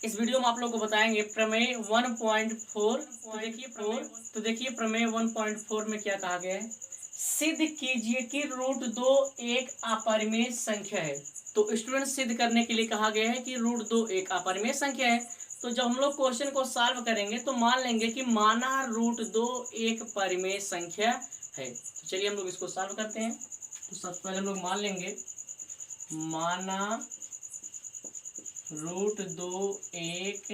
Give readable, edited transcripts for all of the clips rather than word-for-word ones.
इस वीडियो में आप लोगों को बताएंगे प्रमेय 1.4। तो देखिए प्रमेय 1.4 में क्या कहा गया है। सिद्ध कीजिए कि रूट 2 एक अपरिमेय संख्या है। तो स्टूडेंट सिद्ध करने के लिए कहा गया है कि रूट 2 एक अपरिमेय संख्या है। तो जब हम लोग क्वेश्चन को सॉल्व करेंगे तो मान लेंगे कि माना रूट 2 एक परिमेय संख्या है। तो चलिए हम लोग इसको सॉल्व करते हैं। तो सबसे पहले हम लोग मान लेंगे माना रूट 2 एक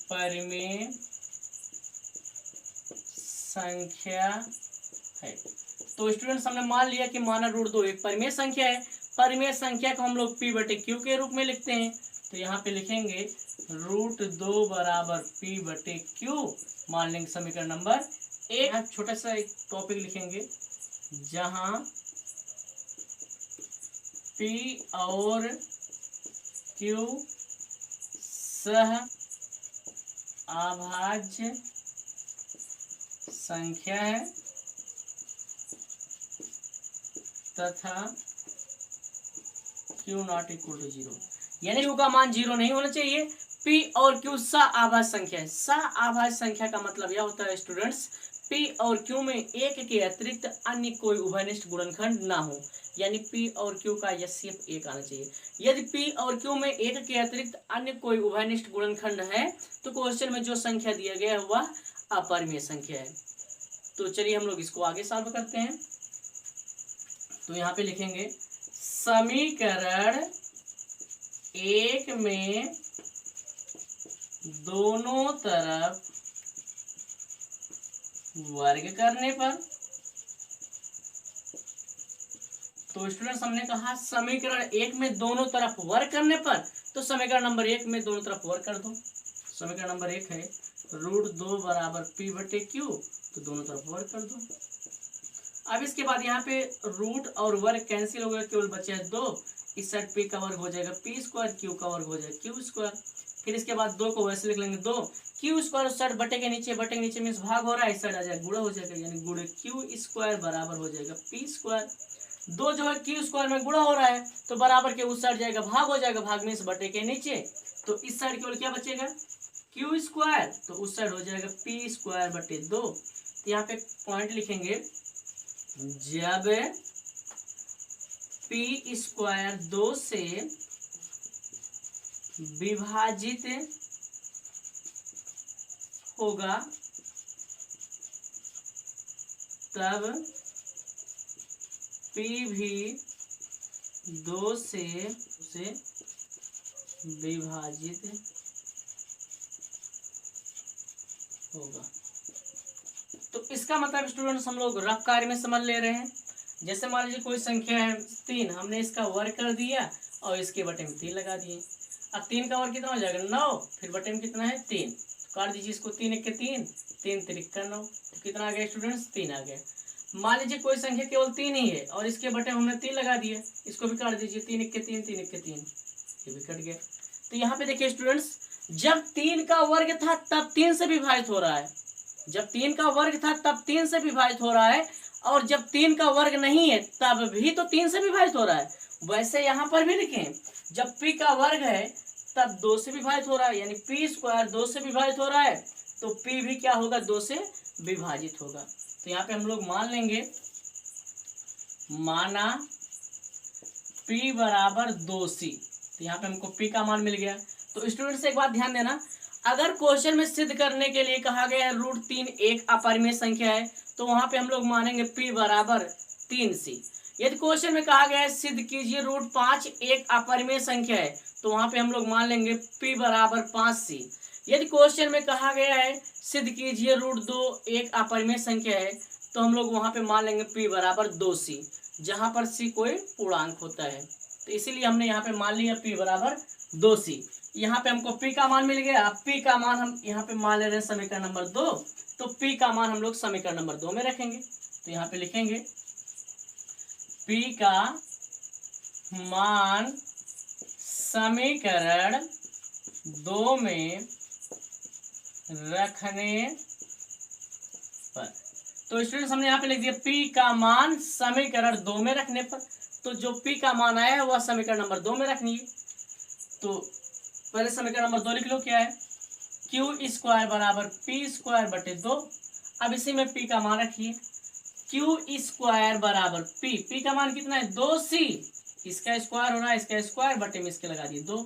परिमेय संख्या है। तो स्टूडेंट्स हमने मान लिया कि माना रूट 2 एक परिमेय संख्या है। परिमेय संख्या को हम लोग p बटे क्यू के रूप में लिखते हैं। तो यहाँ पे लिखेंगे रूट 2 बराबर p बटे क्यू। मान लेंगे समीकरण नंबर एक। छोटा सा एक टॉपिक लिखेंगे जहां p और q सह अभाज्य संख्या है तथा Q नॉट इक्वल टू 0, यानी Q का मान 0 नहीं होना चाहिए। P और Q सह संख्या है। सह संख्या का मतलब यह होता है स्टूडेंट्स, P और Q में एक के अतिरिक्त अन्य कोई उभयनिष्ठ गुणनखंड ना हो, यानी P और Q का HCF 1 आना चाहिए। यदि P और Q में एक के अतिरिक्त अन्य कोई उभयनिष्ठ गुणनखंड है तो क्वेश्चन में जो संख्या दिया गया है वह अपरिमेय संख्या है। तो चलिए हम लोग इसको आगे सॉल्व करते हैं। तो यहाँ पे लिखेंगे समीकरण एक में दोनों तरफ वर्ग करने पर। तो स्टूडेंट्स हमने कहा समीकरण एक में दोनों तरफ वर्ग करने पर, तो समीकरण नंबर एक में दोनों तरफ वर्ग कर दो। समीकरण नंबर एक है रूट 2 बराबर p बटे क्यू, तो दोनों तरफ वर्ग कर दो। अब इसके बाद यहाँ पे रूट और वर्ग कैंसिल हो गया, केवल बचे हैं 2। इस साइड p का वर्ग हो जाएगा p स्क्वायर, q का वर्ग हो जाएगा q स्क्वायर। फिर इसके बाद 2 को वैसे लिख लेंगे 2 q स्क्वायर। उस साइड बटे के नीचे मीन्स भाग हो रहा है, इस साइड आ जाएगा गुणा हो जाएगा, यानी गुणे q स्क्वायर बराबर हो जाएगा p स्क्वायर। 2 जो है q स्क्वायर में गुणा हो रहा है तो बराबर के उस साइड जाएगा भाग हो जाएगा, भाग मीन्स बटे के नीचे। तो इस साइड केवल क्या बचेगा q स्क्वायर, तो उस साइड हो जाएगा p स्क्वायर बटे 2। तो यहाँ पे पॉइंट लिखेंगे जब p स्क्वायर 2 से विभाजित होगा तब p भी 2 से विभाजित होगा। तो इसका मतलब स्टूडेंट्स हम लोग रफ कार्य में समझ ले रहे हैं। जैसे मान लीजिए कोई संख्या है 3, हमने इसका वर्ग कर दिया और इसके बटे में 3 लगा दिए। अब 3 का वर्ग कितना हो जाएगा 9, फिर बटे में कितना है 3, तो काट दीजिए इसको। 3 1 के 3, 3 3 9, तो कितना आ गया स्टूडेंट्स 3 आ गया। मान लीजिए कोई संख्या केवल 3 ही है और इसके बटे हमने 3 लगा दिए, इसको भी काट दीजिए। 3 1 के 3, 3 1 के 3, ये भी कट गया। तो यहाँ पे देखिए स्टूडेंट्स, जब 3 का वर्ग था तब 3 से विभाजित हो रहा है, जब 3 का वर्ग था तब 3 से विभाजित हो रहा है, और जब 3 का वर्ग नहीं है तब भी तो 3 से विभाजित हो रहा है। वैसे यहाँ पर भी लिखें, जब p का वर्ग है तब 2 से विभाजित हो रहा है, यानी p स्क्वायर 2 से विभाजित हो रहा है, तो p भी क्या होगा 2 से विभाजित होगा। तो यहाँ पे हम लोग मान लेंगे माना p बराबर 2c। तो यहाँ पे हमको p का मान मिल गया। तो स्टूडेंट्स एक बात ध्यान देना, अगर क्वेश्चन में सिद्ध करने के लिए कहा गया है रूट 3 एक अपरिमेय संख्या है तो वहां पे हम लोग मानेंगे p बराबर 3c। यदि क्वेश्चन में कहा गया है सिद्ध कीजिए रूट 5 एक अपरिमेय संख्या है तो वहां पे हम लोग मान लेंगे p बराबर 5c। यदि क्वेश्चन में कहा गया है सिद्ध कीजिए रूट 2 एक अपरिमेय संख्या है तो हम लोग वहां पे मान लेंगे p बराबर 2c, जहां पर c कोई पूर्णांक होता है। तो इसीलिए हमने यहाँ पे मान लिया p बराबर 2c। यहाँ पे हमको p का मान मिल गया। अब p का मान हम यहाँ पे मान ले रहे हैं समीकरण नंबर 2, तो p का मान हम लोग समीकरण नंबर 2 में रखेंगे। तो यहाँ पे लिखेंगे p का मान समीकरण 2 में रखने पर। तो स्टूडेंट्स हमने यहाँ पे लिख दिया p का मान समीकरण 2 में रखने पर, तो जो p का मान आया है वह समीकरण नंबर 2 में रखनी है। तो पहले समीकरण नंबर 2 लिख लो, क्या है, क्यू स्क्वायर बराबर पी स्क्वायर बटे 2। अब इसी में पी का मान रखिए, क्यू स्क्वायर बराबर पी का मान कितना है 2c, इसका स्क्वायर होना है, इसका स्क्वायर बटे में इसके लगा दिए 2।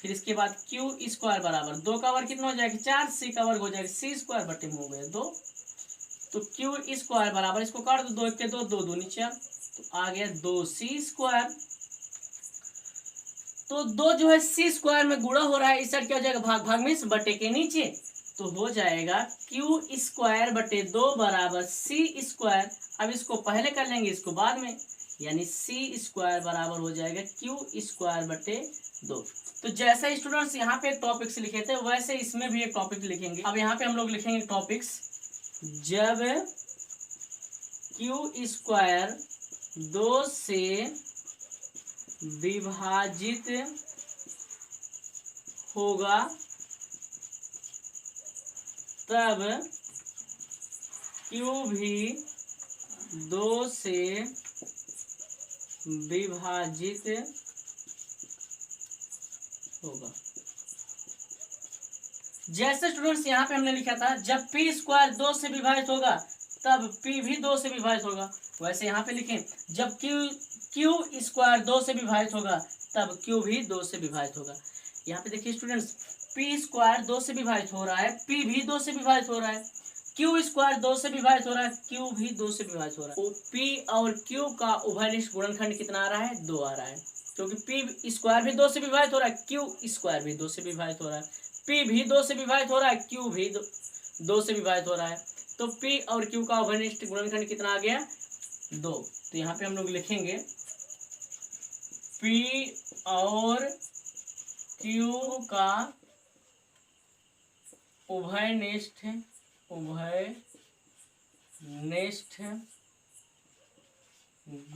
फिर इसके बाद क्यू स्क्वायर बराबर 2 का वर्ग कितना हो जाएगा 4, c का वर्ग हो जाएगा c स्क्वायर बटे में हो गया 2। तो क्यू स्क्वायर बराबर, इसको काट दो, 2 1 के 2, 2 दूनी 4, तो आ गया 2c स्क्वायर। तो 2 जो है c स्क्वायर में गुणा हो रहा है, इस साइड क्या हो जाएगा भाग भाग में, इस बटे के नीचे, तो हो जाएगा क्यू स्क्वायर बटे 2 बराबर c स्क्वायर। अब इसको पहले कर लेंगे, इसको बाद में, यानी c स्क्वायर बराबर हो जाएगा क्यू स्क्वायर बटे 2। तो जैसे स्टूडेंट्स यहाँ पे टॉपिक्स लिखे थे, वैसे इसमें भी एक टॉपिक लिखेंगे। अब यहाँ पे हम लोग लिखेंगे टॉपिक्स, जब क्यू स्क्वायर 2 से विभाजित होगा तब क्यू भी 2 से विभाजित होगा। जैसे स्टूडेंट्स यहाँ पे हमने लिखा था, जब पी स्क्वायर 2 से विभाजित होगा तब पी भी 2 से विभाजित होगा, वैसे यहाँ पे लिखें, जब क्यू स्क्वायर 2 से विभाजित होगा तब क्यू भी 2 से विभाजित होगा। यहाँ पे देखिए स्टूडेंट्स, पी स्क्वायर 2 से विभाजित हो रहा है, पी भी 2 से विभाजित हो रहा है, क्यू स्क्वायर 2 से विभाजित हो रहा है, क्यू भी 2 से विभाजित हो रहा है। तो पी और क्यू का उभयनिष्ठ गुणनखंड कितना आ रहा है 2 आ रहा है, क्योंकि पी स्क्वायर भी 2 से विभाजित हो रहा है, क्यू स्क्वायर भी 2 से विभाजित हो रहा है, पी भी 2 से विभाजित हो रहा है, क्यू भी 2 से विभाजित हो रहा है। तो पी और क्यू का उभयनिष्ठ गुणनखंड कितना आ गया 2। तो यहाँ पे हम लोग लिखेंगे पी और क्यू का उभयनिष्ठ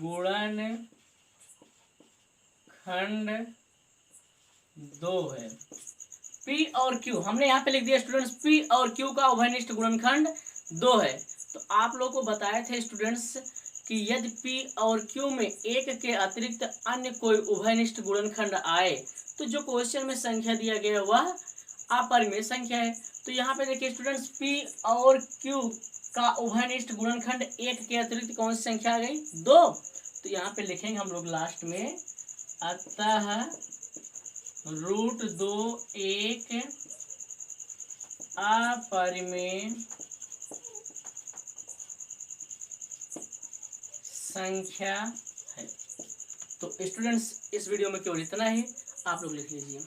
गुणनखंड 2 है। पी और क्यू हमने यहाँ पे लिख दिया स्टूडेंट्स, पी और क्यू का उभयनिष्ठ गुणनखंड 2 है। तो आप लोगों को बताए थे स्टूडेंट्स कि यदि पी और क्यू में एक के अतिरिक्त अन्य कोई उभयनिष्ठ गुणनखंड आए तो जो क्वेश्चन में संख्या दिया गया वह अपरिमेय संख्या है। तो यहाँ पे देखिए स्टूडेंट्स, पी और क्यू का उभयनिष्ठ गुणनखंड 1 के अतिरिक्त कौन सी संख्या आ गई 2। तो यहाँ पे लिखेंगे हम लोग लास्ट में, अतः √2 एक अपरिमेय संख्या है। तो स्टूडेंट्स इस वीडियो में केवल इतना ही, आप लोग लिख लीजिए।